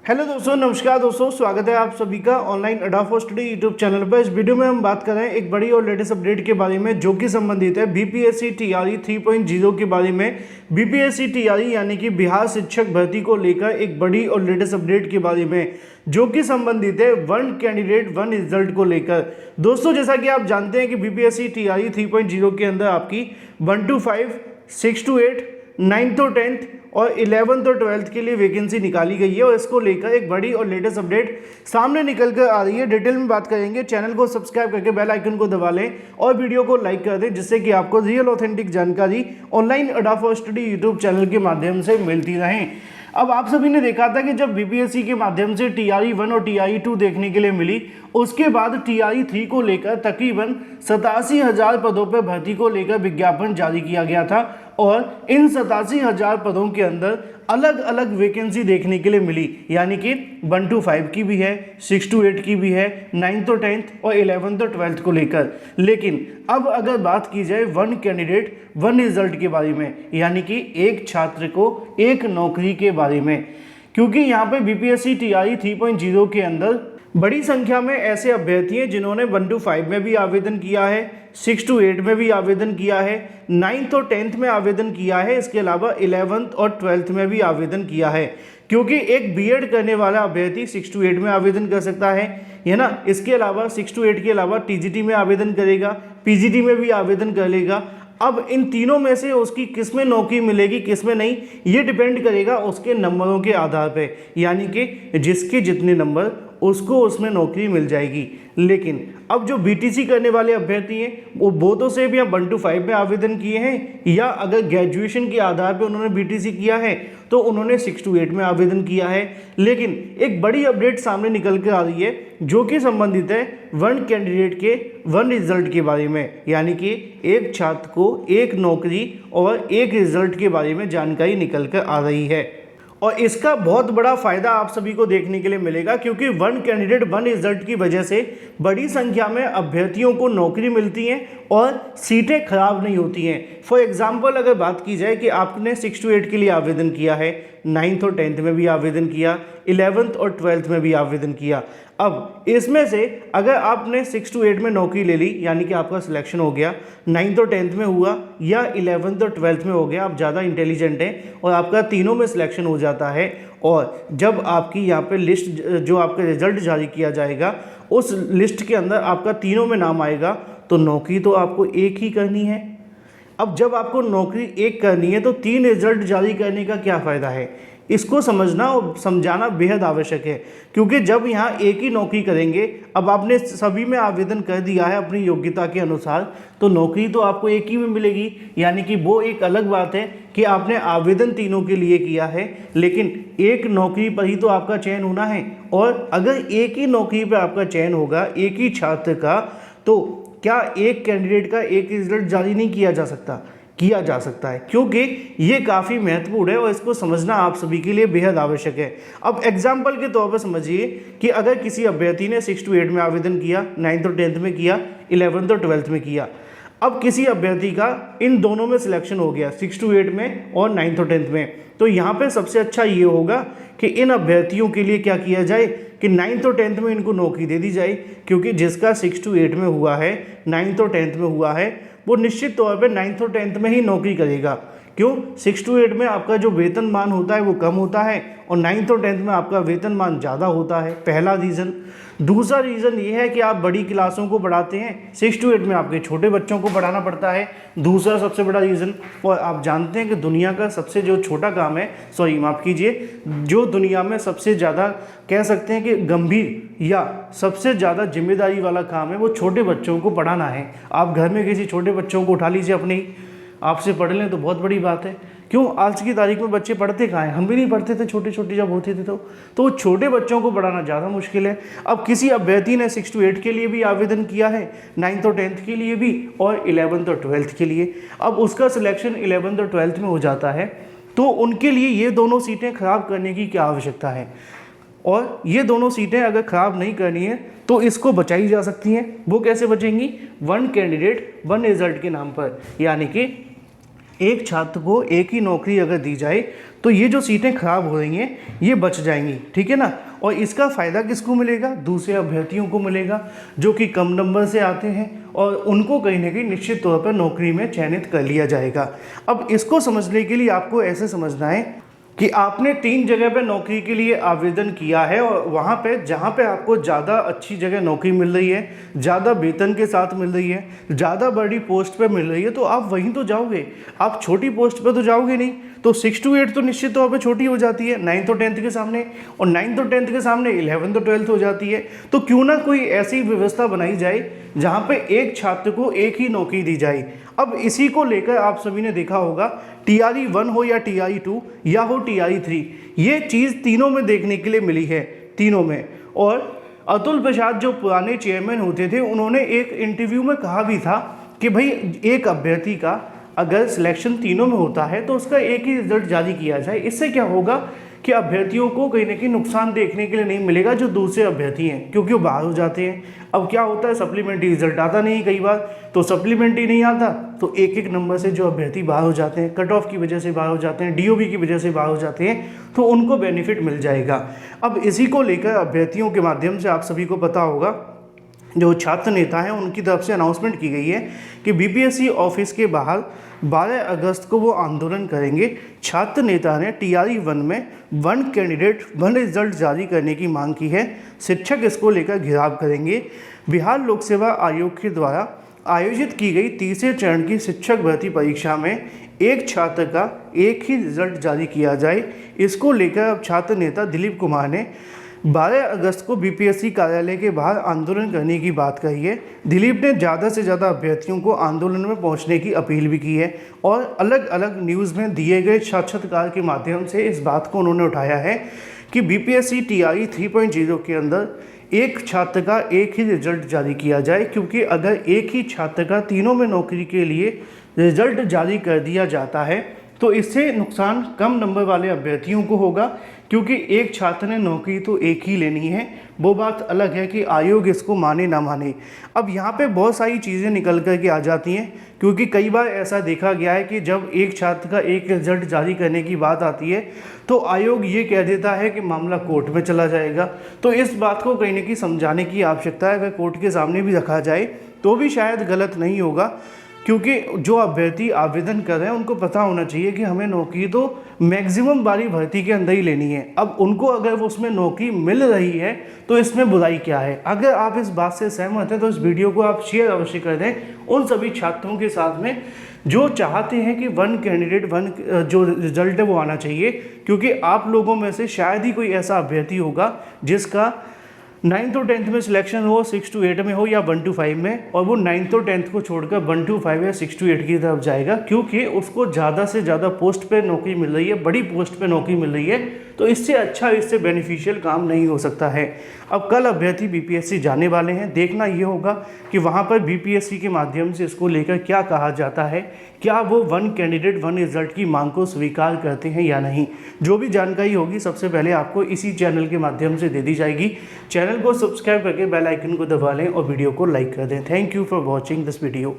Hello दोस्तों, नमस्कार दोस्तों, स्वागत है आप सभी का ऑनलाइन अड्डा फॉर स्टडी यूट्यूब चैनल पर। इस वीडियो में हम बात कर रहे हैं एक बड़ी और लेटेस्ट अपडेट के बारे में जो कि संबंधित है बीपीएससी टीआरई 3.0 के बारे में। बीपीएससी टीआरई यानी कि बिहार शिक्षक भर्ती को लेकर एक बड़ी और लेटेस्ट अपडेट के बारे में जो कि संबंधित है वन कैंडिडेट वन रिजल्ट को लेकर। दोस्तों, जैसा कि आप जानते हैं कि बीपीएससी टीआरई 3.0 के अंदर आपकी 1 to 5, 6 to 8, 9 to 10 और 11th और 12th के लिए वैकेंसी निकाली गई है और इसको लेकर एक बड़ी और लेटेस्ट अपडेट सामने निकल कर आ रही है। डिटेल में बात करेंगे। चैनल को सब्सक्राइब करके बेल आइकन को दबा लें और वीडियो को लाइक कर दें, जिससे कि आपको रियल ऑथेंटिक जानकारी ऑनलाइन अड्डा फॉर स्टडी यूट्यूब चैनल के माध्यम से मिलती रहे। अब आप सभी ने देखा था कि जब बीपीएससी के माध्यम से टीआरई 1 और टीआरई 2 देखने के लिए मिली, उसके बाद टीआरई 3 को लेकर तकरीबन 87,000 पदों पर भर्ती को लेकर विज्ञापन जारी किया गया था और इन 87,000 पदों के अंदर अलग अलग वैकेंसी देखने के लिए मिली, यानी कि 1 to 5 की भी है, 6 to 8 की भी है, 9 to 10 और 11th और 12th को लेकर। लेकिन अब अगर बात की जाए वन कैंडिडेट वन रिजल्ट के बारे में, यानी कि एक छात्र को एक नौकरी के बारे में, क्योंकि यहाँ पे बीपीएससी टीआरई 3.0 के अंदर बड़ी संख्या में ऐसे अभ्यर्थी हैं जिन्होंने 1 to 5 में भी आवेदन किया है, 6 to 8 में भी आवेदन किया है, 9th और 10th में आवेदन किया है, इसके अलावा 11th और 12th में भी आवेदन किया है। क्योंकि एक बीएड करने वाला अभ्यर्थी 6 to 8 में आवेदन कर सकता है ना। इसके अलावा 6 to 8 के अलावा टीजीटी में आवेदन करेगा, पीजीटी में भी आवेदन कर लेगा। अब इन तीनों में से उसकी किस में नौकरी मिलेगी, किस में नहीं, ये डिपेंड करेगा उसके नंबरों के आधार पे, यानी कि जिसके जितने नंबर उसको उसमें नौकरी मिल जाएगी। लेकिन अब जो बीटीसी करने वाले अभ्यर्थी हैं वो बोधों से भी 1 to 5 में आवेदन किए हैं, या अगर ग्रेजुएशन के आधार पे उन्होंने बीटीसी किया है तो उन्होंने 6 to 8 में आवेदन किया है। लेकिन एक बड़ी अपडेट सामने निकल कर आ रही है जो कि संबंधित है वन कैंडिडेट के वन रिजल्ट के बारे में, यानी कि एक छात्र को एक नौकरी और एक रिजल्ट के बारे में जानकारी निकल कर आ रही है। और इसका बहुत बड़ा फायदा आप सभी को देखने के लिए मिलेगा, क्योंकि वन कैंडिडेट वन रिजल्ट की वजह से बड़ी संख्या में अभ्यर्थियों को नौकरी मिलती है और सीटें खराब नहीं होती हैं। फॉर एग्जांपल अगर बात की जाए कि आपने 6 to 8 के लिए आवेदन किया है, 9th और 10th में भी आवेदन किया, 11th और 12th में भी आवेदन किया। अब इसमें से अगर आपने 6 to 8 में नौकरी ले ली, यानी कि आपका सिलेक्शन हो गया, 9th और 10th में हुआ या 11th और 12th में हो गया, आप ज़्यादा इंटेलिजेंट हैं और आपका तीनों में सिलेक्शन हो जाता है, और जब आपकी यहाँ पे लिस्ट जो आपका रिजल्ट जारी किया जाएगा उस लिस्ट के अंदर आपका तीनों में नाम आएगा, तो नौकरी तो आपको एक ही करनी है। अब जब आपको नौकरी एक करनी है तो 3 रिजल्ट जारी करने का क्या फ़ायदा है, इसको समझना और समझाना बेहद आवश्यक है। क्योंकि जब यहाँ एक ही नौकरी करेंगे, अब आपने सभी में आवेदन कर दिया है अपनी योग्यता के अनुसार, तो नौकरी तो आपको एक ही में मिलेगी, यानी कि वो एक अलग बात है कि आपने आवेदन तीनों के लिए किया है, लेकिन एक नौकरी पर ही तो आपका चयन होना है। और अगर एक ही नौकरी पर आपका चयन होगा, एक ही छात्र का, तो क्या एक कैंडिडेट का एक रिजल्ट जारी नहीं किया जा सकता? किया जा सकता है, क्योंकि ये काफ़ी महत्वपूर्ण है और इसको समझना आप सभी के लिए बेहद आवश्यक है। अब एग्जाम्पल के तौर पर समझिए कि अगर किसी अभ्यर्थी ने 6 to 8 में आवेदन किया, 9th और 10th में किया, 11th और 12th में किया। अब किसी अभ्यर्थी का इन दोनों में सिलेक्शन हो गया, 6 to 8 में और 9th और 10th में, तो यहाँ पे सबसे अच्छा ये होगा कि इन अभ्यर्थियों के लिए क्या किया जाए कि 9th और 10th में इनको नौकरी दे दी जाए, क्योंकि जिसका 6 to 8 में हुआ है, 9th और 10th में हुआ है, वो निश्चित तौर पे 9th और 10th में ही नौकरी करेगा। क्यों? 6 to 8 में आपका जो वेतन मान होता है वो कम होता है और 9th और 10th में आपका वेतन मान ज़्यादा होता है, पहला रीज़न। दूसरा रीज़न ये है कि आप बड़ी क्लासों को पढ़ाते हैं, 6 to 8 में आपके छोटे बच्चों को पढ़ाना पड़ता है, दूसरा सबसे बड़ा रीज़न। और आप जानते हैं कि दुनिया का सबसे जो छोटा काम है, सॉरी माफ़ कीजिए, जो दुनिया में सबसे ज़्यादा कह सकते हैं कि गंभीर या सबसे ज़्यादा जिम्मेदारी वाला काम है, वो छोटे बच्चों को पढ़ाना है। आप घर में किसी छोटे बच्चों को उठा लीजिए अपने, आपसे पढ़ लें तो बहुत बड़ी बात है। क्यों? आज की तारीख में बच्चे पढ़ते कहाँ हैं? हम भी नहीं पढ़ते थे छोटे छोटे जब होते थे, तो छोटे बच्चों को पढ़ाना ज़्यादा मुश्किल है। अब किसी अभ्यर्थी ने 6 to 8 के लिए भी आवेदन किया है, 9th और 10th के लिए भी और 11th और 12th के लिए। अब उसका सिलेक्शन 11th और 12th में हो जाता है, तो उनके लिए ये दोनों सीटें खराब करने की क्या आवश्यकता है? और ये दोनों सीटें अगर ख़राब नहीं करनी है तो इसको बचाई जा सकती हैं। वो कैसे बचेंगी? वन कैंडिडेट वन रिजल्ट के नाम पर, यानी कि एक छात्र को एक ही नौकरी अगर दी जाए तो ये जो सीटें खराब हो रही हैं ये बच जाएंगी, ठीक है ना। और इसका फ़ायदा किसको मिलेगा? दूसरे अभ्यर्थियों को मिलेगा जो कि कम नंबर से आते हैं और उनको कहीं ना कहीं निश्चित तौर पर नौकरी में चयनित कर लिया जाएगा। अब इसको समझने के लिए आपको ऐसे समझना है कि आपने 3 जगह पे नौकरी के लिए आवेदन किया है और वहाँ पे जहाँ पे आपको ज़्यादा अच्छी जगह नौकरी मिल रही है, ज़्यादा वेतन के साथ मिल रही है, ज़्यादा बड़ी पोस्ट पे मिल रही है, तो आप वहीं तो जाओगे। आप छोटी पोस्ट पे तो जाओगे नहीं। तो 6 to 8 तो निश्चित तौर पे छोटी हो जाती है 9th और 10th के सामने, और 9th और 10th के सामने 11th और 12th हो जाती है। तो क्यों ना कोई ऐसी व्यवस्था बनाई जाए जहाँ पे एक छात्र को एक ही नौकरी दी जाए। अब इसी को लेकर आप सभी ने देखा होगा TRE 1 हो या TRE 2 या हो TRE 3, ये चीज़ तीनों में देखने के लिए मिली है, तीनों में। और अतुल प्रसाद जो पुराने चेयरमैन होते थे उन्होंने एक इंटरव्यू में कहा भी था कि भाई एक अभ्यर्थी का अगर सिलेक्शन तीनों में होता है तो उसका एक ही रिजल्ट जारी किया जाए। इससे क्या होगा कि अभ्यर्थियों को कहीं ना कहीं नुकसान देखने के लिए नहीं मिलेगा जो दूसरे अभ्यर्थी हैं, क्योंकि वो बाहर हो जाते हैं। अब क्या होता है, सप्लीमेंट्री रिजल्ट आता नहीं कई बार, तो सप्लीमेंट्री नहीं आता तो एक एक नंबर से जो अभ्यर्थी बाहर हो जाते हैं, कट ऑफ की वजह से बाहर हो जाते हैं, DOB की वजह से बाहर हो जाते हैं, तो उनको बेनिफिट मिल जाएगा। अब इसी को लेकर अभ्यर्थियों के माध्यम से आप सभी को पता होगा जो छात्र नेता हैं उनकी तरफ से अनाउंसमेंट की गई है कि BPSC ऑफिस के बाहर 12 अगस्त को वो आंदोलन करेंगे। छात्र नेता ने TRE 1 में 1 कैंडिडेट 1 रिजल्ट जारी करने की मांग की है। शिक्षक इसको लेकर घेराव करेंगे। बिहार लोक सेवा आयोग के द्वारा आयोजित की गई तीसरे चरण की शिक्षक भर्ती परीक्षा में एक छात्र का एक ही रिजल्ट जारी किया जाए। इसको लेकर अब छात्र नेता दिलीप कुमार ने 12 अगस्त को BPSC कार्यालय के बाहर आंदोलन करने की बात कही है। दिलीप ने ज़्यादा से ज़्यादा अभ्यर्थियों को आंदोलन में पहुंचने की अपील भी की है और अलग अलग न्यूज़ में दिए गए साक्षात्कार के माध्यम से इस बात को उन्होंने उठाया है कि BPSC TRE 3.0 के अंदर एक छात्र का एक ही रिजल्ट जारी किया जाए, क्योंकि अगर एक ही छात्र का तीनों में नौकरी के लिए रिजल्ट जारी कर दिया जाता है तो इससे नुकसान कम नंबर वाले अभ्यर्थियों को होगा, क्योंकि एक छात्र ने नौकरी तो एक ही लेनी है। वो बात अलग है कि आयोग इसको माने ना माने। अब यहाँ पे बहुत सारी चीज़ें निकल कर के आ जाती हैं, क्योंकि कई बार ऐसा देखा गया है कि जब एक छात्र का एक रिजल्ट जारी करने की बात आती है तो आयोग ये कह देता है कि मामला कोर्ट में चला जाएगा। तो इस बात को कहीं ना कहीं समझाने की आवश्यकता है। अगर कोर्ट के सामने भी रखा जाए तो भी शायद गलत नहीं होगा, क्योंकि जो अभ्यर्थी आवेदन कर रहे हैं उनको पता होना चाहिए कि हमें नौकरी तो मैक्सिमम बारी भर्ती के अंदर ही लेनी है। अब उनको अगर वो उसमें नौकरी मिल रही है तो इसमें बुराई क्या है। अगर आप इस बात से सहमत हैं तो इस वीडियो को आप शेयर अवश्य कर दें उन सभी छात्रों के साथ में जो चाहते हैं कि 1 कैंडिडेट 1 जो रिजल्ट है वो आना चाहिए, क्योंकि आप लोगों में से शायद ही कोई ऐसा अभ्यर्थी होगा जिसका 9th और 10th में सिलेक्शन हो 6 to 8 में हो या 1 to 5 में, और वो 9th और 10th को छोड़कर 1 to 5 या 6 to 8 की तरफ जाएगा, क्योंकि उसको ज़्यादा से ज़्यादा पोस्ट पे नौकरी मिल रही है, बड़ी पोस्ट पे नौकरी मिल रही है। तो इससे अच्छा, इससे बेनिफिशियल काम नहीं हो सकता है। अब कल अभ्यर्थी BPSC जाने वाले हैं, देखना ये होगा कि वहाँ पर BPSC के माध्यम से इसको लेकर क्या कहा जाता है, क्या वो 1 कैंडिडेट 1 रिजल्ट की मांग को स्वीकार करते हैं या नहीं। जो भी जानकारी होगी सबसे पहले आपको इसी चैनल के माध्यम से दे दी जाएगी। चैनल को सब्सक्राइब करके बेल आइकन को दबा लें और वीडियो को लाइक कर दें। Thank you for watching this video.